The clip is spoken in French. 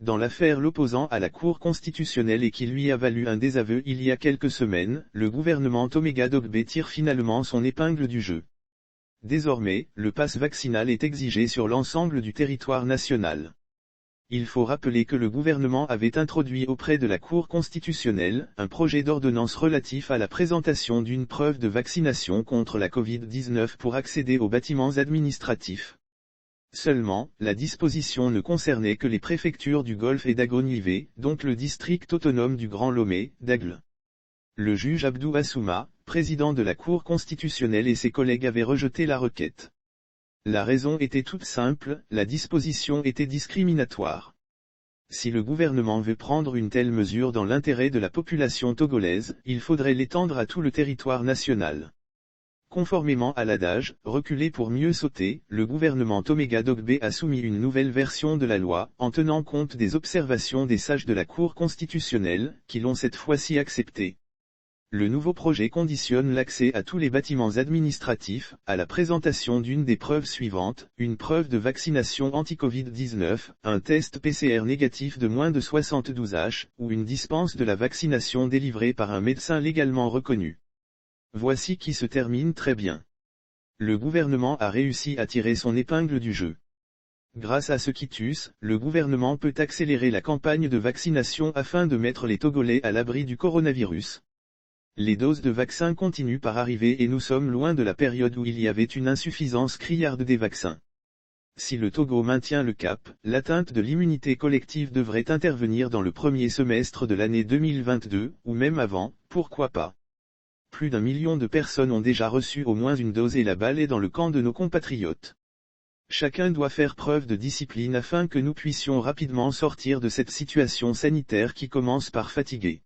dans l'affaire l'opposant à la Cour constitutionnelle et qui lui a valu un désaveu il y a quelques semaines, le gouvernement Toméga Dogbe tire finalement son épingle du jeu. Désormais, le pass vaccinal est exigé sur l'ensemble du territoire national. Il faut rappeler que le gouvernement avait introduit auprès de la Cour constitutionnelle un projet d'ordonnance relatif à la présentation d'une preuve de vaccination contre la Covid-19 pour accéder aux bâtiments administratifs. Seulement, la disposition ne concernait que les préfectures du Golfe et d'Agonivé, donc le district autonome du Grand Lomé, d'Aigle. Le juge Abdou Assouma, président de la Cour constitutionnelle et ses collègues avaient rejeté la requête. La raison était toute simple, la disposition était discriminatoire. Si le gouvernement veut prendre une telle mesure dans l'intérêt de la population togolaise, il faudrait l'étendre à tout le territoire national. Conformément à l'adage, reculer pour mieux sauter, le gouvernement Toméga Dogbe a soumis une nouvelle version de la loi, en tenant compte des observations des sages de la Cour constitutionnelle, qui l'ont cette fois-ci accepté. Le nouveau projet conditionne l'accès à tous les bâtiments administratifs, à la présentation d'une des preuves suivantes, une preuve de vaccination anti-Covid-19, un test PCR négatif de moins de 72 H, ou une dispense de la vaccination délivrée par un médecin légalement reconnu. Voici qui se termine très bien. Le gouvernement a réussi à tirer son épingle du jeu. Grâce à ce quitus, le gouvernement peut accélérer la campagne de vaccination afin de mettre les Togolais à l'abri du coronavirus. Les doses de vaccins continuent par arriver et nous sommes loin de la période où il y avait une insuffisance criarde des vaccins. Si le Togo maintient le cap, l'atteinte de l'immunité collective devrait intervenir dans le premier semestre de l'année 2022, ou même avant, pourquoi pas. Plus d'1 million de personnes ont déjà reçu au moins une dose et la balle est dans le camp de nos compatriotes. Chacun doit faire preuve de discipline afin que nous puissions rapidement sortir de cette situation sanitaire qui commence par fatiguer.